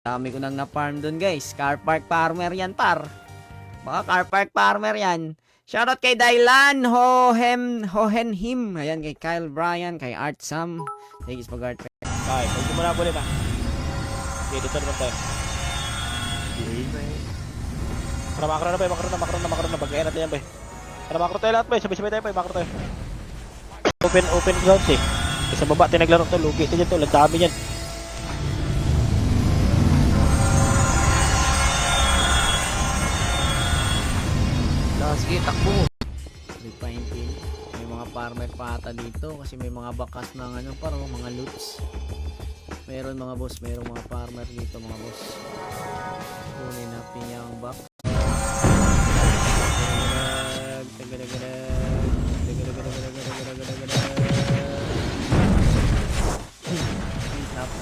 Dami ko nang na-farm dun guys. Car park farmer yan par. Baka car park farmer yan. Shoutout kay Dylan Hohenhim. Ayan kay Kyle Bryan, kay Art Sam. Thanks pag Art. Okay, pwede mo na ulit ha. Okay, dito naman tayo. Para makro na ba? Makro na. Bagay natin yan ba? Para makro tayo lahat ba? Sabay-sabay tayo ba? Makro tayo. Open ground eh. Sa baba tayo naglaro to. Lugi ito dyan to. Lagdami yan. Sige, takbo. Repainting. May mga farmer pa ata dito kasi may mga bakas ng ano paro, mga loots. Meron mga boss, merong mga farmer dito mga boss. Kunin natin yung back.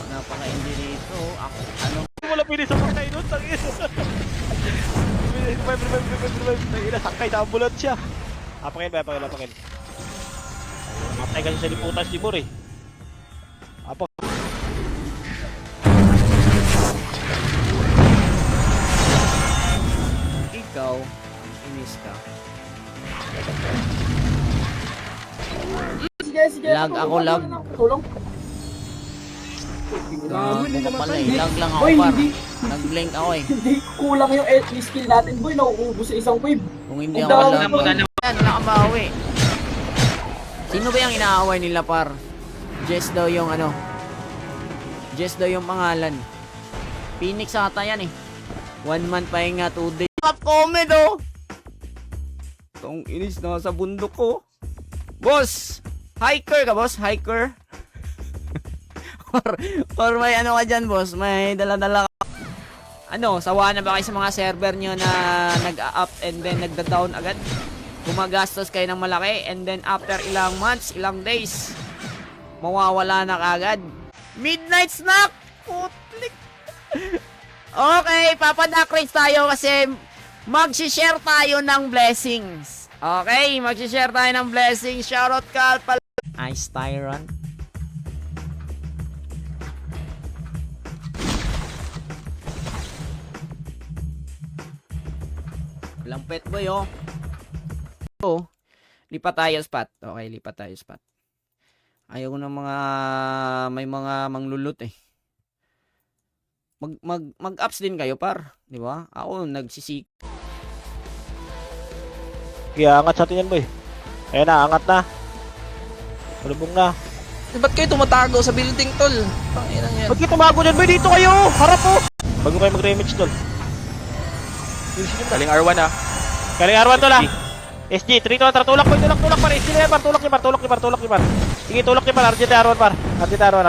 Napaka-hindi dito. Ano? Wala pwede sa pagkay nun. Tangin. Revive. Sakay sa ambulance siya. Apangin. Matay kasi sa liputan si Bor eh. Apo. Ikaw, inis ka. Lag ako, lag. Tulong. Gago ka pala eh. Lag lang ako par. Nag-blink ako eh. Hindi kulang yung skill natin boy, nauubos sa isang wave. Kung hindi ako lag. Yan, nakabawi. Sino ba yung inaaway nila par? Jess daw yung ano. Jess daw yung pangalan. Phoenix ata yan eh. 1 month pa yung nga 2 days. Comment oh! Itong inis na sa bundok ko. Boss! Hiker ka boss? Hiker? or may ano ka dyan boss? May dala-dala ka. Ano, sawa na ba kayo sa mga server nyo na nag-up and then nagda-down agad? Gumagastos kayo ng malaki and then after ilang months, ilang days, mawawala na kagad. Midnight snack! Putlik! Okay, papadak race tayo kasi mag-share tayo ng blessings. Okay, mag-share tayo ng blessings. Shoutout ka pala. Ice Tyrant. Walang pet boy oh. So, lipat tayo spot. Okay, lipat tayo spot. Ayaw ko ng mga may mga manglulot eh. Mag-ups din kayo par, di ba? Ako nagsisik. Kaya angat sa atin yan boy. Ayan na, angat na. Malubong na. Ba't kayo tumatago sa building tol? Panginang yan. Ba't kayo tumago dyan boy? Dito kayo! Harap po! Bago kayo mag-remage tol. Galing R1 ah. Galing R1 tol ah. SG, 3 to, tulak boy, tulak par. SG na yan par, tulak ni par. Sige, tulak ni par, RJT R1 par. RJT R1.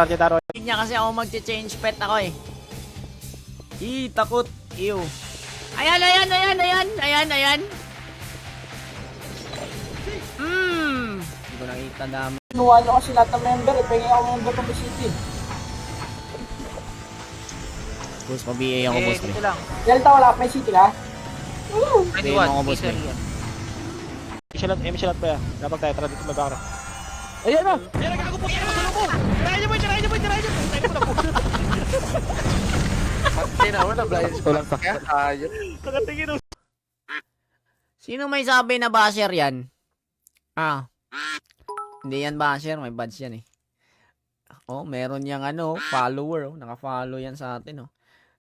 Hindi niya kasi ako mag-change pet ako eh. Takot. Ew. Ayan. Hindi ko nakita dami. Kinuha nyo kasi lahat ng member, ipingin ako member ng city. Boss, pa-BA ako boss. Ito lang. Delta wala, may city ka? Hindi mo ako boss. Emisyalat pa yan. Dapat tayo, tara dito may background. Ayan na! Ayan na, kakagupo! Ayan na, masalubong! Tirahin niyo boy! Tayo mo na po! Tinawa na, blind ko lang sakya. Ayun. Nakatingin o. Sino may sabi na basher yan? Hindi yan basher, may badge yan eh. Oh, meron yang ano, follower, oh. Naka-follow yan sa atin, oh.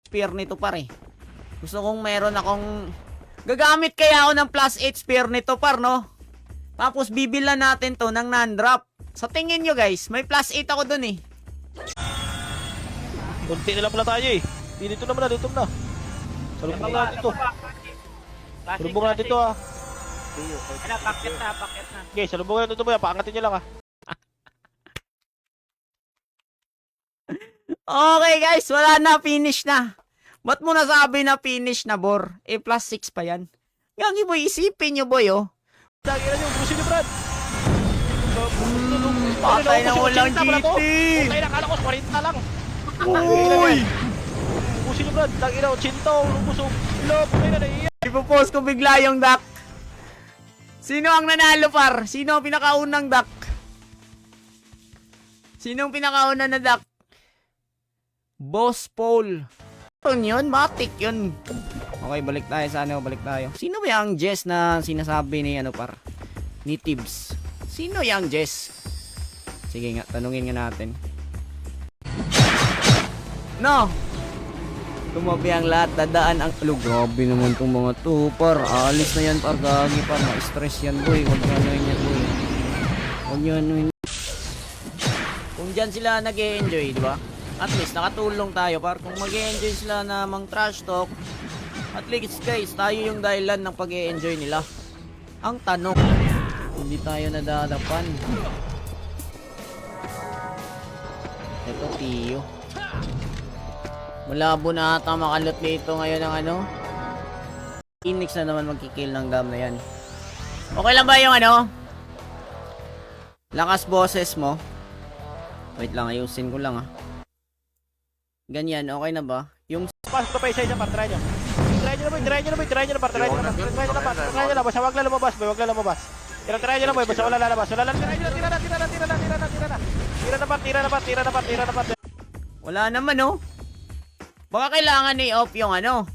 Spear nito pare. Gusto kong meron akong gagamit kaya ako ng plus 8 spear nito par, no? Tapos bibilan natin to ng non-drop. Sa tingin nyo guys, may plus 8 ako dun eh. Kunti na lang pala tayo eh. Dito na. Salubong natin ito. Salubong natin ito ah. Pakit na. Okay, salubong natin ito boy. Paangatin nyo lang ah. Okay guys, wala na, finish na. Ba't mo nasabi na finish na, Bor? Plus 6 pa yan. Gagi boy, isipin nyo boy, oh. Lagi na yung busin ni Brad. Patay na walang GT. Okay na, kala ko 40 lang. Uy! Busin ni Brad. Lagi na, 80. Busog. Love, okay na naiiyak. Ipopost ko bigla yung duck. Sino ang nanalo par? Sino ang pinakaunang duck? Sino ang pinakauna na duck? Boss Paul. Yun, matik yun. Okay, balik tayo sa ano, balik tayo. Sino ba yung Jess na sinasabi ni ano par? Ni Tibbs. Sino yung Jess? Sige nga, tanungin nga natin. No! Tumabi ang lahat, dadaan ang... Alo, grabe naman tong mga to, par. Alis na yan, par. Gagi, par. Ma-stress yan, boy. Huwag nyo anuin yan, boy. Huwag nyo anuin. Kung dyan sila nag-e-enjoy, di ba? At least, nakatulong tayo, par. Kung mag-e-enjoy sila na mang trash talk, at least, guys, tayo yung dahilan ng pag-e-enjoy nila. Ang tanong, hindi tayo nadadapan. Ito, Tiyo. Malabo na ata makalot dito ngayon ng ano. Phoenix na naman magkikill ng dam na yan. Okay lang ba yung ano? Lakas boses mo. Wait lang, ayusin ko lang ah. Ganyan, okay na ba? Yung Pasok pa isa-isa par, try nyo. Try nyo na boy, try nyo na boy, try nyo na par, try nyo na par, try nyo na par, try nyo na, basta wag na lumabas boy, wag na lumabas. Try nyo na boy, basta wala lalabas, wala lalabas, tira na, tira na, tira na, tira na, tira na, tira na. Tira na par, tira na par, tira na par, tira na par. wala naman oh. Baka kailangan i-off yung ano.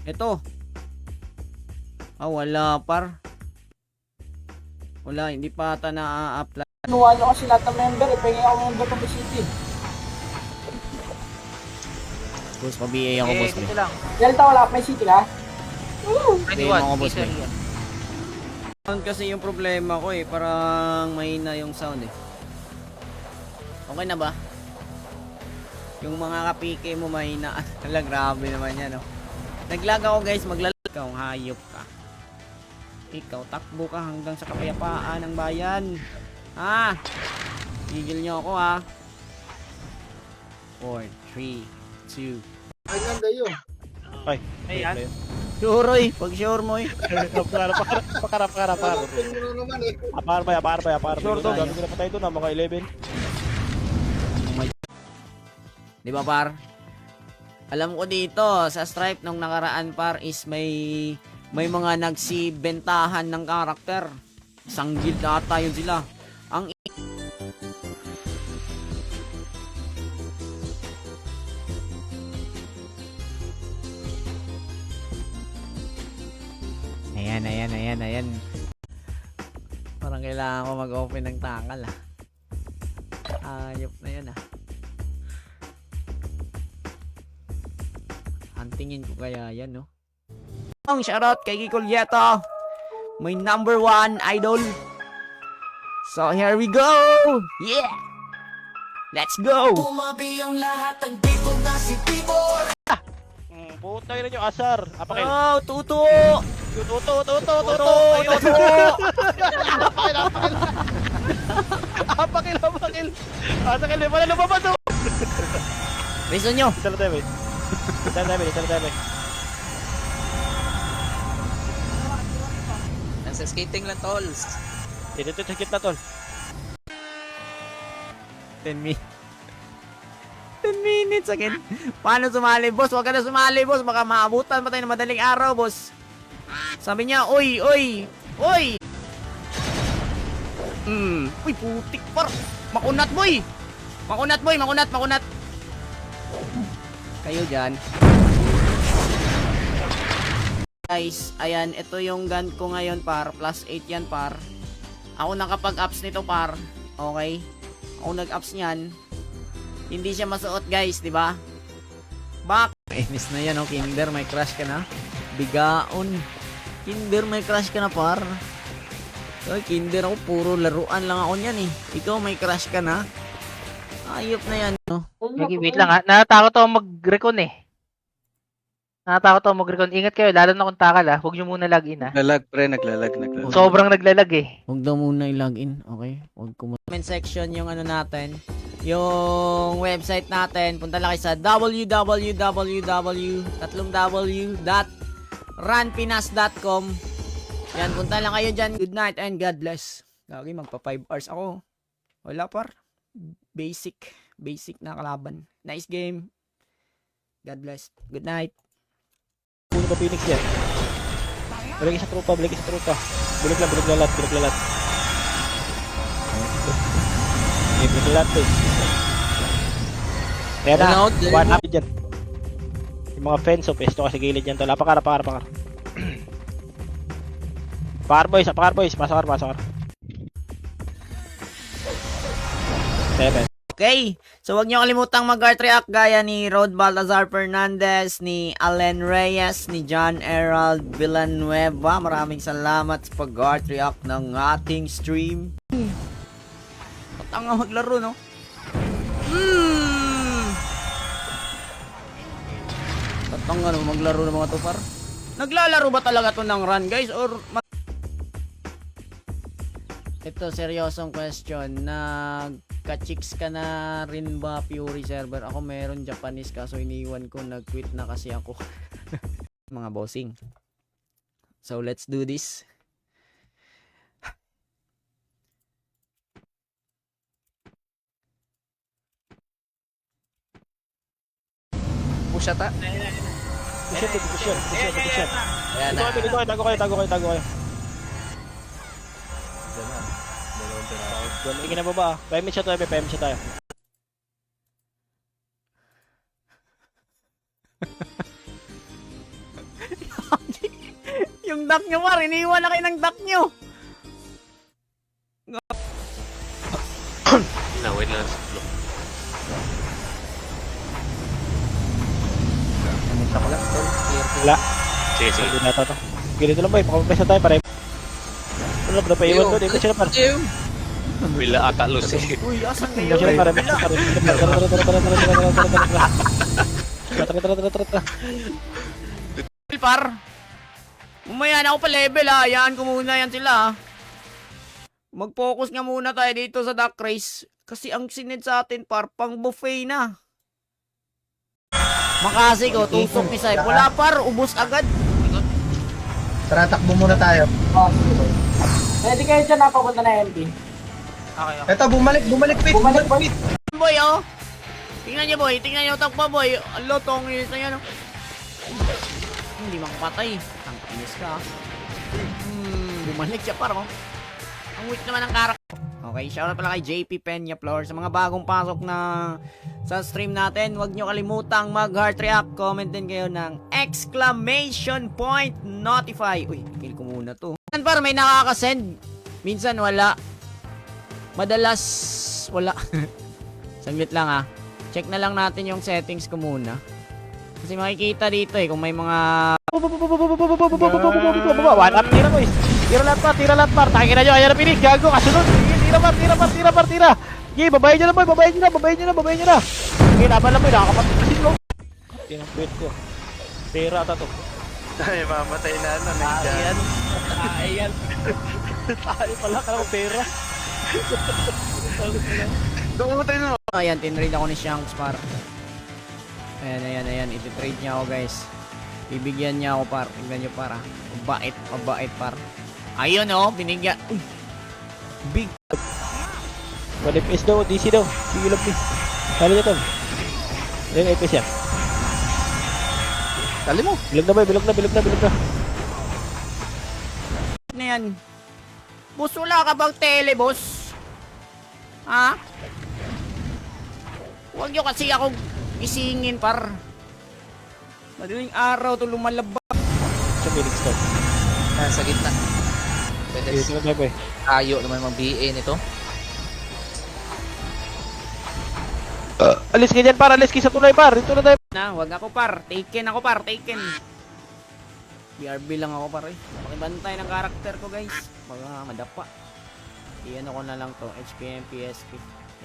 Ito. Ah, wala par. Wala, hindi pa ata na-apply. Kinuha nyo kasi lahat ng member, ipingin ako member ng city. Boss, pa-BA ako, boss. Ito lang. Delta, wala ka may city ka? Hindi mo ako, boss. Sound kasi yung problema ko eh. Parang mahina yung sound eh. Okay na ba? Yung mga kapike mo mahina. Alam, grabe naman yan, no? Naglag ako, guys. Maglalag. Ikaw, hayop ka. Ikaw, takbo ka hanggang sa kapayapaan ng bayan. Ha? Tigil nyo ako, ha? 4, 3, 2. Ay, ayan. Sure, eh. Pag sure mo, eh. Pakarap. Apar. Sure to, gagawin na pa tayo doon, mga 11. Di ba, par? Alam ko dito, sa Stripe nung nakaraan, par, is may mga nagsibentahan ng karakter. Isang guild ata yun sila. Ang Ayan. Parang kailangan ko mag-open ng takal, ah. Ayop na yan, ah. Tingin ko kaya yan, no? Ang shoutout kay Kikol Yeto, my number 1 idol. So here we go. Yeah, let's go. Tumabi ang lahat ng people na si Tibor. Puta yun yung asar. Apakil. Oh, tuto. Tuto. Apakil. Asakil, wala lumabas. Reason nyo. Dito tayo. Nasa skating lang, tolls. Dito sa gitna tol. 10 minutes again. Paano sumali, boss? Huwag ka na sumali, boss. Baka maabutan pa tayo ng madaling araw, boss. Sabi niya, oy. Uy, putik par. Makunat, boy. Makunat. Kayo dyan. Guys, ayan, ito yung gun ko ngayon, par. Plus 8 yan, par. Ako nakapag-ups nito, par. Okay? Ako nag-ups niyan. Hindi siya masuot, guys, di ba? Bak! Inis na yan, oh. Kinder, may crush ka na. Bigaon. Kinder, may crush ka na, par. Oy, Kinder ako, puro laruan lang ako niyan, eh. Ikaw, may crush ka na. Ayop na yan, no? Okay, wait lang ha. Natatakot ako mag-recon eh. Ingat kayo, lalo na kung takal ha. Huwag nyo muna login ha. Naglalag. Sobrang naglalag eh. Huwag daw muna i-login, okay? Huwag ko muna. Comment section yung ano natin. Yung website natin. Punta lang kayo sa www.ranpinas.com. Yan, punta lang kayo dyan. Good night and God bless. Lagi magpa 5 hours ako. Wala par. Basic na kalaban. Nice game. God bless. Good night. Puno pa Phoenix yan. Balik sa trupa. Bulig lalat. Bulig lalat eh. Kaya na, One out, one up dyan. Yung mga fence, so pesto kasi gilid yan tol. Apakar. Pakar boys, pasok. 7. Okay, so wag niyo kalimutang mag-art react gaya ni Rod Baltazar Fernandez, ni Allen Reyes, ni John Herald Villanueva. Maraming salamat sa pag-art react ng ating stream. Patanga maglaro, no? Patanga no maglaro ng mga to, par. Naglalaro ba talaga to ng run, guys? Or ito, seryosong question. Nagka-chicks ka na rin ba Fury server? Ako meron Japanese kaso iniwan ko. Nag-quit na kasi ako. Mga bossing. So, let's do this. Push ata. Push yan. Ayan na. Tago kayo. Tingin na baba. PM siya tayo. Yung duck nyo, par. Iniwan na kayo ng duck nyo. Wait lang. Wala. Sige. Hindi na to. Ganito lang boy. Pakapresa tayo para. Ano ba pa iwan doon? Ito siya para. Bila ata Lucy. Uy, asan Ito kayo? siya para. Tara. Par. Umaya na ako pa level, ha. Hayaan ko muna yan sila, ha. Mag-focus nga muna tayo dito sa duck race. Kasi ang sinid sa atin, par, pang buffet na. Makasig, oh, tusok ni Sai. Wala, par, ubos agad. Tara, takbo muna tayo. Sige boy. Ready kayo dyan, napapunta na MP. Eto, bumalik, Pete. Bumalik, boy. Boy, oh. Tingnan niyo, boy. Tingnan niyo, takpa, boy. Alo, tongis na yan, oh. Hindi makapatay. Ang inis ka, ah. Bumalik siya, par, oh. Ang weak naman ng karak. Okay, shoutout pala kay JP Peña Floor. Sa mga bagong pasok na sa stream natin, huwag nyo kalimutang mag-heart react. Comment din kayo ng exclamation point notify. Uy, kill ko muna to. Par, may nakakasend. Minsan wala. Madalas wala. Saglit lang, ha. Check na lang natin yung settings ko muna. Kasi makikita dito kung may mga... One up, tira boys. Tira lahat par. Tangin na nyo, ayan na pinig. Gago, kasunod. Tira par. Sige, babayin nyo na. Sige, laban lang boy. Nakakapatisin mo. Tinang-quit ko. Tira ata to. Ay, mamatay na ano. Ayan. Tayo pala ka ng pera. Dumatay na. Ayan, tinrade ako ni Shanks par. Ayan. Iti-trade niya ako, guys. Bibigyan niya ako par. Tingnan nyo par, ha. Mabait par. Ayun, oh. Binigyan. Uy. Big. Walip is daw, DC daw. Sige lang please. Kali niya to. Ayan, ito siya. Dali mo. Bilog na. Ano yan? Boss, wala ka bang tele, boss? Ha? Huwag nyo kasi ako isingin, par. Madaling araw to lumalabas. Sa Felix to. Nasa gitna. Pwede. Dito na boy. Tayo naman mga BA nito. Alis ka dyan par, alis ka sa tulay par. Dito na tayo. Na, wag ako, par. Taken ako, par. Taken. BRB lang ako, par, eh. Pakibantay ng karakter ko, guys. Baka madapa. Iyan ako na lang to. HPM, PSP.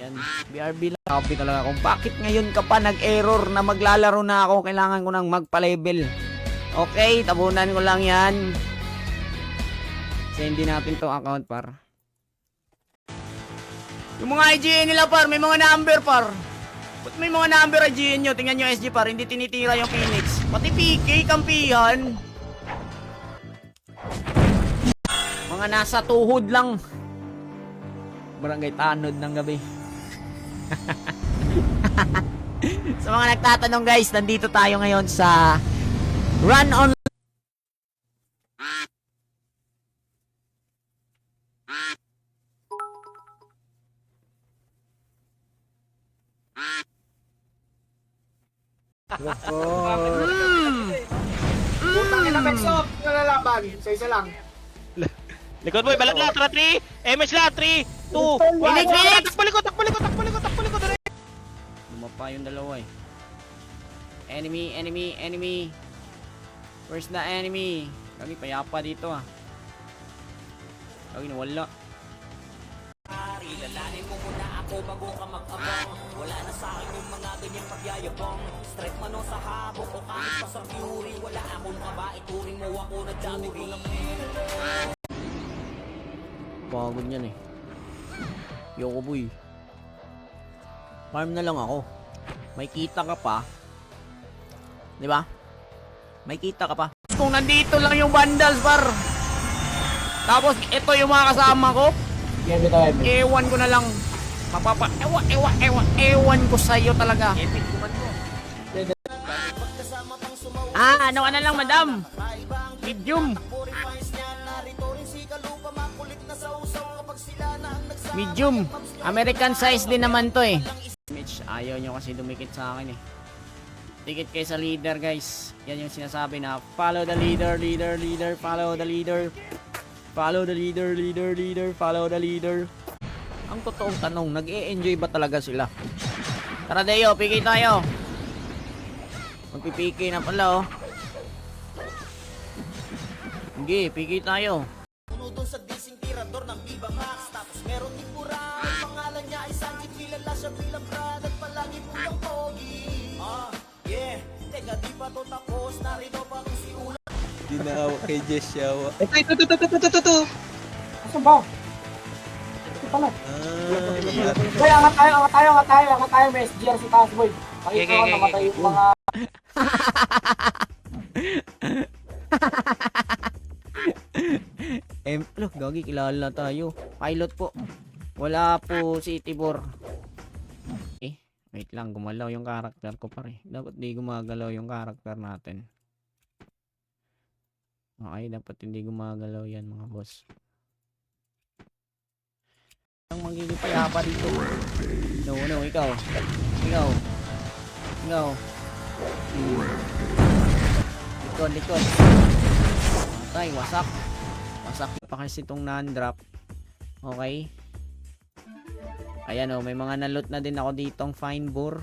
Yan. BRB lang. Copy talaga kung bakit ngayon ka pa nag-error na maglalaro na ako. Kailangan ko nang magpa-level. Okay, tabunan ko lang yan. Sendin natin to account, par. Yung mga IGN nila, par, may mga number, par. Ba't may mga number IGN nyo? Tingnan nyo SG, par, hindi tinitira yung Phoenix. Pati PK, kampihan. Mga nasa tuhod lang. Barangay Tanod ng gabi. Sa mga nagtatanong, guys, nandito tayo ngayon sa Run On. Putang ina, Mexo. Nalalaban. Sa isa lang. Likod boy, balag lang, 3, MS lang, 3, 2, Phoenix, Phoenix! Takbo likod, takbo likod, takbo likod, takbo likod, Lumapa yung dalawa eh. Enemy, enemy, enemy. Where's the enemy? Kami payapa dito ah. Kami nawala. Kilalanin mo muna ako bago ka mag-abang. Wala na sa akin yung mga ganyang pagyayabang. Straight man o sa habok o kahit pa sa fury. Wala akong kaba, ituring mo ako na Johnny. Pagod yan eh. Yoko boy. Farm na lang ako. May kita ka pa. Di ba? May kita ka pa. Kung nandito lang yung vandals par. Tapos ito yung mga kasama ko. Ewan ko na lang. Ewan ko sa'yo talaga. Ano ka na lang madam? Medium. Medium. American size din naman to eh. Mitch, ayaw nyo kasi dumikit sa akin eh. Dikit kayo sa leader guys. Yan yung sinasabi na follow the leader, leader, leader, follow the leader. Follow the leader, leader, leader, follow the leader. Ang totoong tanong, nag-e-enjoy ba talaga sila? Tara Deo, piki tayo. Magpipiki na pala oh. Sige, piki tayo. Doon sa dising tirador ng Viva Max. Tapos meron ni Pura. Ang pangalan niya ay Sanjit. Kilala siya bilang brad. At palagi pulang pogi. Yeah. Teka, di pa to tapos. Narito pa rin si Ula. Di na kay Jess Yawa. Ito. Asan ba? Ito pala. Boy, angat tayo. May SGR sa taas, boy. Makita ko namatay yung mga... Look, gagi, kilala tayo. Pilot po. Wala po si Tibor. Wait lang, gumalaw yung karakter ko pare. Dapat di gumagalaw yung karakter natin. Okay, dapat hindi gumagalaw yan mga boss. Ang magiging payapa dito. No, ikaw. Likod. Patay, wasak. Wasak pa kasi itong non-drop. Okay. Ayan o, may mga nalot na din ako ditong fine bore.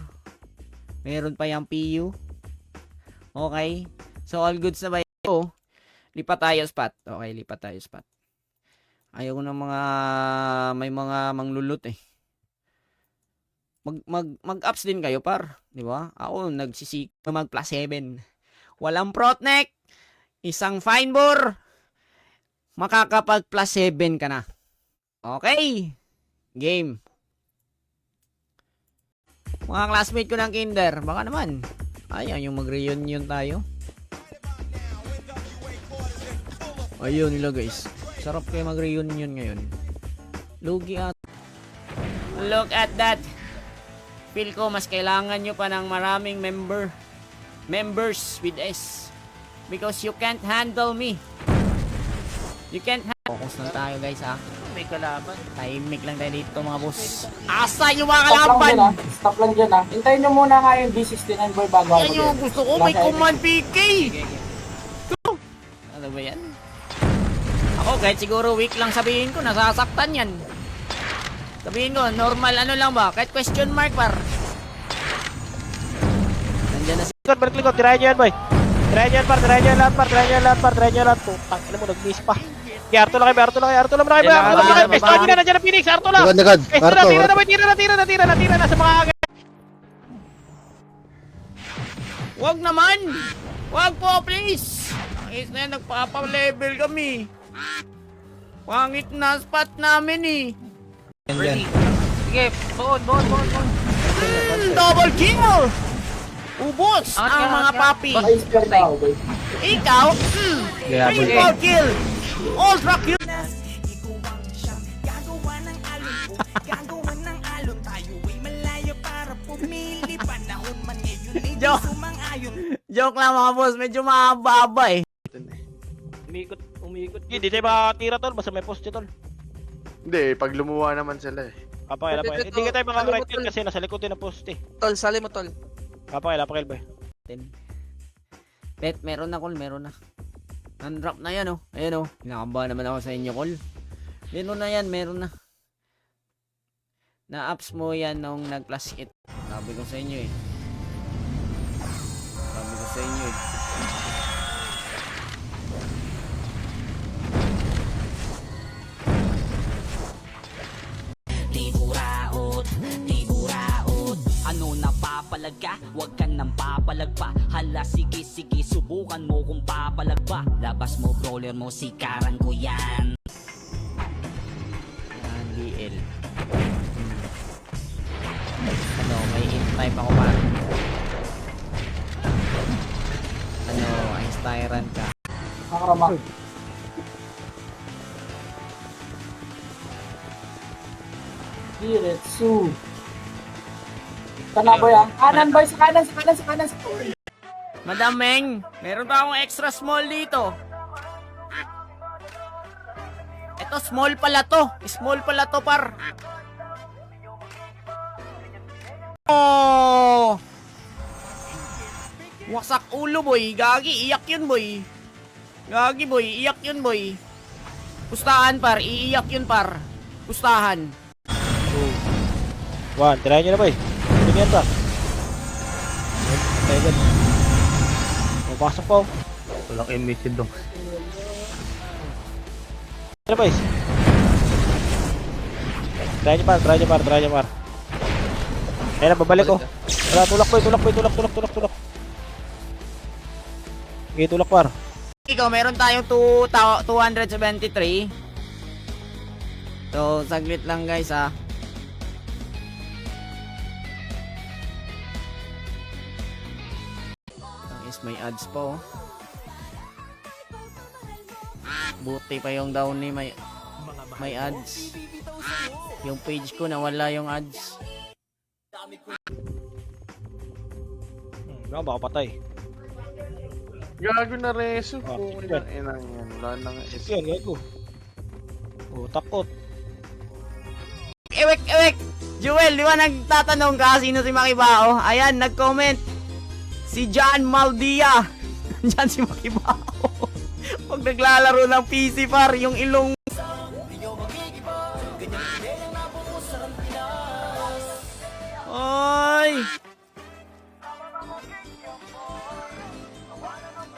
Meron pa yung PU. Okay. So all goods na ba yun? Lipat tayo spot. Okay, lipat tayo spot. Ayaw ko ng mga may mga manglulot eh. Mag-ups din kayo par, di ba? Ako nagsisik mag plus 7. Walang protneck. Isang fine bore. Makakapag plus 7 ka na. Okay. Game. Mga classmate ko ng kinder, baka naman. Ayaw yung mag-reunion tayo. Ayun nila guys. Sarap kayo mag-reunion ngayon. Lugi at... Look at that. Feel ko mas kailangan nyo pa ng maraming members with S. Because you can't handle me. You can't handle... Focus lang tayo guys ha. May kalaban. Timing lang tayo dito mga boss. Asa yung mga kalaban? Stop lang dyan ha. Hintayin nyo muna nga yung D69 boy bago ako. Yan yung gusto ko. May command PK. Ano ba yan? Ako kahit siguro weak lang sabihin ko. Nasasaktan yan. Sabihin ko normal ano lang ba? Kahit question mark par. Nandiyan na si... Balik likod, tirayan nyo yan boy. Tirayan nyo yan par, tirayan nyo yan lahat par. Putang, alam mo, nag-miss pa. Okay, Arto lang kayo. Pesto nyo na, nandiyan ang Phoenix, Arto lang. Pesto na, tira na sa mga agad. Wag naman! Wag po, please! Pangit na yan, nagpapa-level kami. Pangit na spot namin eh. Sige, buon. Double kill! Ubos ang mga papi. May SGR tao boy. Ikaw, triple kill! Ultra kill! Gagawa ng alon tayo ay malayo para pumili. Panahon man ngayon ay di sumang-ayon. Joke lang mga boss, medyo mahaba eh. Umikot. Hindi tayo makatira tol, basta may post tol. Hindi, pag lumuwa naman sila eh. Kapakil. Hindi ka tayo makaka-right kill kasi nasa likod din ang post eh. Tol, sali mo tol. Kapakil boy. Bet, meron na call, meron na. Non-drop na yan, oh. Ayan, oh. Kinakamba naman ako sa inyo, call. Meron na yan, meron na. Na-ups mo yan nung nag-plus it. Sabi ko sa inyo, eh. Sabi ko sa inyo, eh. Ano napapalag ka? Huwag ka nang papalag pa. Hala sige sige subukan mo kung papalag pa. Labas mo brawler mo sikaran ko yan. Yan, DL. Ano, may int type ako pa. Ano, ice tyrant ka. Nakarama. Diretsu. Sana boy ah. Kanan boy, sa kanan, sa kanan, sa kanan. Madam Meng, meron pa akong extra small dito. Ito, small pala to. Small pala to, par. Oh! Wasak ulo, boy. Gagi, iyak yun, boy. Gagi, boy. Iyak yun, boy. Pustahan, par. Iiyak yun, par. Pustahan. 1, tirahin nyo na boy. Ganyan ba? Ayan. Mapasok po. Walang emission dong. Ano boys? Try nyo par. Ayan na, babalik ko. Wala, tulak boy, tulak. Okay, tulak par. Ikaw, meron tayong 273. So, saglit lang guys, ha. May ads pa, oh. Buti pa yung down ni may ads. Yung page ko nawala yung ads. Baka patay. Gago na reso. Ah, Kung yan. inang yan. Wala nang is. Yan, gago. Oh, takot. Ewek! Jewel, di ba nagtatanong ka sino si Makibao? Ayan, nag-comment. Si John Maldia. Diyan si Makibao. Pag naglalaro ng PC par, yung ilong.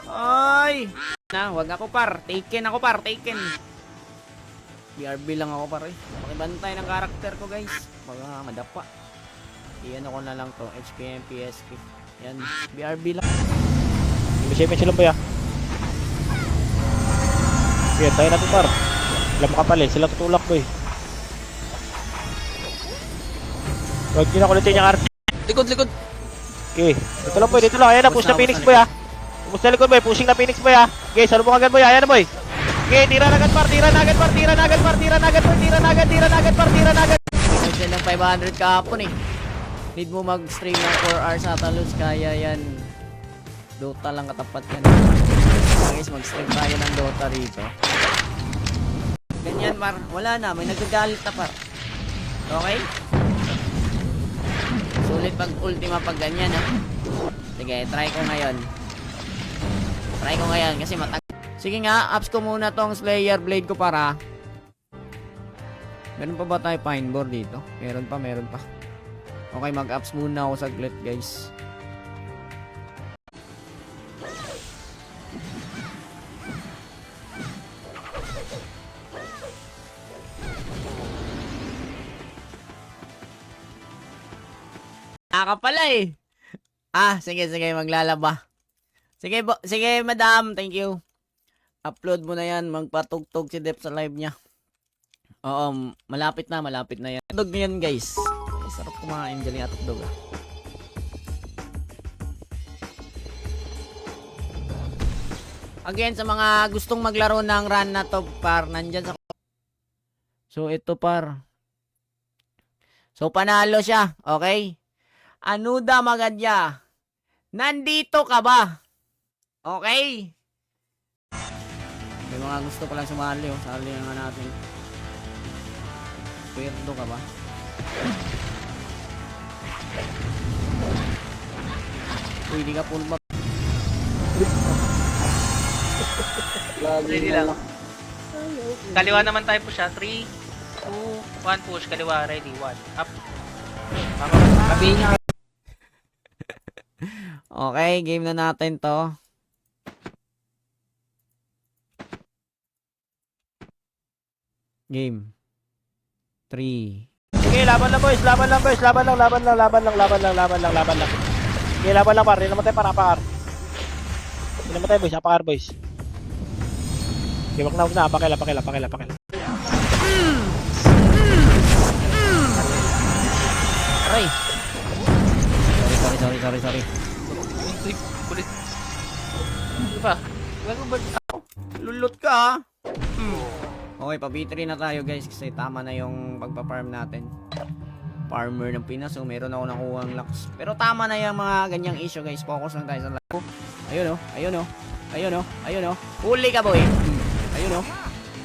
Ay! Na, wag ako par. Taken ako par, taken. BRB lang ako par eh. Pakibantay ng karakter ko guys. Baka madapa. Iyan ako na lang to. HPM, PSP. Yan, BRB lang. May sila boy ah. Okay, tayo natin par. Sila makapal sila tutulak boy. Huwag nyo na kulitin yung arte. Likod. Okay, dito lang boy, dito lang. Ayan na, push na Phoenix boy ah. Push na likod boy, pushing na Phoenix boy ah. Okay, salubong agad boy, ayan na boy. Okay, tira na agad par. Medyo ng 500 kahapon eh. Need mo mag-stream ng 4 hours sa Talos, kaya yan. Dota lang katapat yan. Guys, mag-stream tayo ng Dota rito. Ganyan par, wala na, may nagagalit na par. Okay? Sulit pag ultima pag ganyan ha. Sige, try ko ngayon kasi sige nga, ups ko muna tong Slayer Blade ko para. Meron pa ba tayo pineboard dito? Meron pa. Okay, mag-ups muna ako saglit guys. Pala eh. Sige, maglalaba. Sige, madam, thank you. Upload mo na yan, magpatugtog si Dep sa live niya. Oo, malapit na yan. Tugtog yan guys. Ay, sarap kumain, galing atugtog ah. Again, sa mga gustong maglaro ng run na to par, nandyan sa... So, ito par. So, panalo siya, okay? Anuda Magadya, nandito ka ba? Okay? May mga gusto palang sumali, oh. Sali nga natin. Pwerdo ka ba? Uy, di ka puno. Ready lang. Kaliwa naman tayo push ha. 3, 2, 1 push. Kaliwa, ready. 1. Up. Okay, game na natin to. Game. 3. Sige, laban lang boys, laban lang boys, laban lang. Sige, laban lang par, hindi naman tayo par. Hindi naman tayo boys, apakar boys. Sige, wag na, pakila. Aray! Sorry. Uy, kulit. Ano ba? Gago ba? Lulot ka ha? Okay, pa-B3 na tayo guys kasi tama na yung pagpa-farm natin. Farmer ng Pinas, so meron ako nakuha ang lax. Pero tama na yung mga ganyang issue guys. Focus lang tayo sa lago. Ayun oh. Huli ka boy.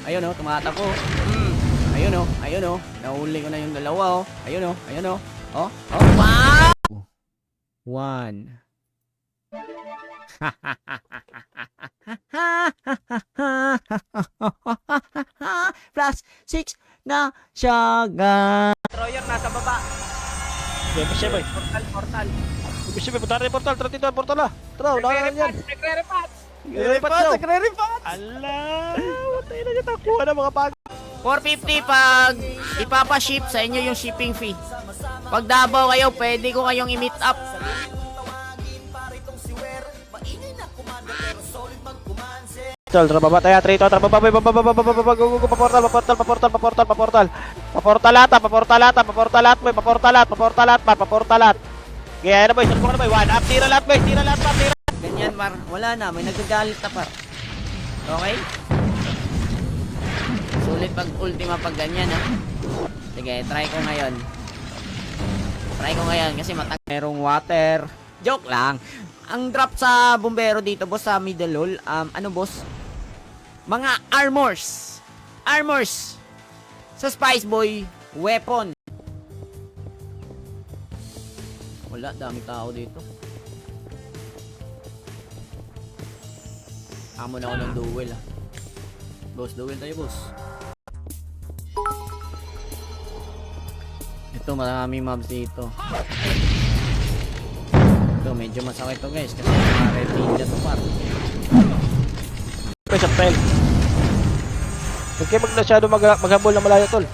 Ayun oh, tumatakbo. Ayun oh. Nahuli ko na yung dalawa oh. Ayun oh. Oh, wow! 1. Plus 6 na siya guys. Troyer, nasa baba. Sige, push boy. Portal. Push boy, punta rin portal, tara dito, portal na. Tara, unahan yan. Nagre-repat. Ala, matay na niya takuha na mga pag. 450 pag ipapa-ship sa inyo yung shipping fee. Pag Davao kayo, pwede ko kayong i-meet up. Tol, tara baba tayo, trito, tara baba, go, paportalat. Gaya na boy, sulpong na boy, 1 up, tira lahat boy, tira lahat. Ganyan par, wala na, may nagagalit na par. Okay? Sulit pag ultima pag ganyan ha. Sige, try ko ngayon kasi merong water. Joke lang. Ang drop sa bombero dito boss sa middle hall, ano boss? Mga armors. Sa Spice Boy, weapon. Wala, dami tao dito. Amo na ako ng duel ah. Boss, duel tayo boss. Ito, maraming mobs dito. Ito, medyo masakit to guys kasi mga red ninja to par. Boy, subtrail. Huwag kayo masyado maghambol na malayo tol.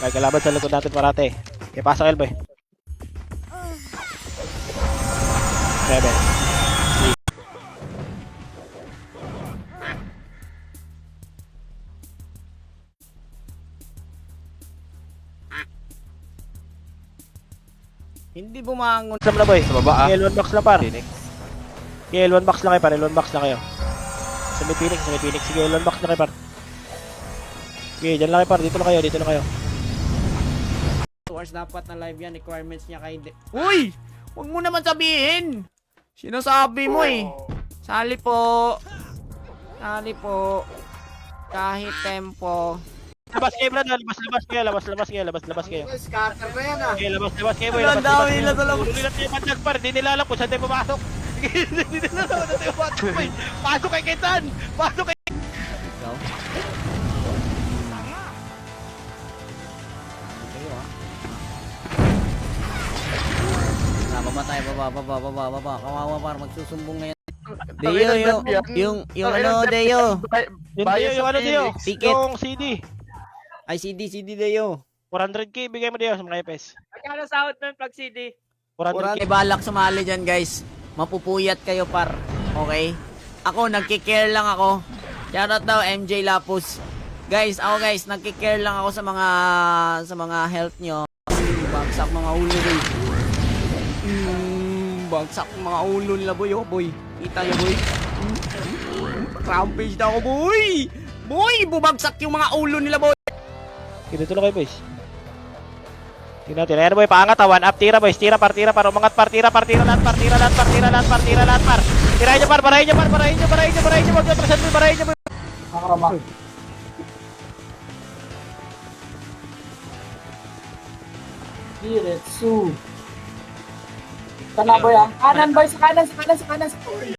Kaya kalaban sa likod natin parate. Kaya pasok elbow. 7. Hindi bumangon. Sam na boy. Sa baba ah. L1 box lang par. Phoenix. L1 box lang kayo par. L1 box lang kayo. Sa may Phoenix. Sige, L1 box lang kayo par. Okay, dyan lang kayo par. Dito lang kayo. 2 hours dapat na live yan. Requirements niya kay Uy! Huwag mo naman sabihin! Sinasabi mo eh. Sali po. Kahit tempo. Labas kayo brad. Labas kayo. Scatter ba yan ah? Okay, labas kayo boy. Ang dami nila talaga. Tuloy lang tayo mandag par. Di nila alam kung saan tayo pumasok. Hindi nila alam kung saan tayo pumasok boy. Pasok kay Ketan. Ikaw? Kayo ah. Baba tayo, baba. Kawawa par, magsusumbong ngayon. Deo, yung ano, Deo. Yung ano Deo? Ticket. Yung CD. Ay, CD Deo. 400k bigay mo Deo sa mga EPS. Magkano sahod nun pag CD? 400k. Balak sumali dyan guys. Mapupuyat kayo par. Okay? Ako, nagkikare lang ako. Shoutout daw MJ Lapus. Guys, nagkikare lang ako sa mga health nyo. Bagsak mga ulo boy. Bagsak mga ulo nila boy. Oh boy. Kita nyo boy. Rampage na ako boy. Boy, bumagsak yung mga ulo nila boy. Dito lang kayo boys. Tingnan natin. Ayan boy, paangat ha. 1 up, tira boys. Tira par. Umangat par. Tira lahat par. Tirahin nyo par. Barahin nyo. Huwag nyo present mo. Barahin nyo boy. Nakarama. Diretsu. Ito na boy ah. Kanan boy, sa kanan, sa kanan, sa kanan.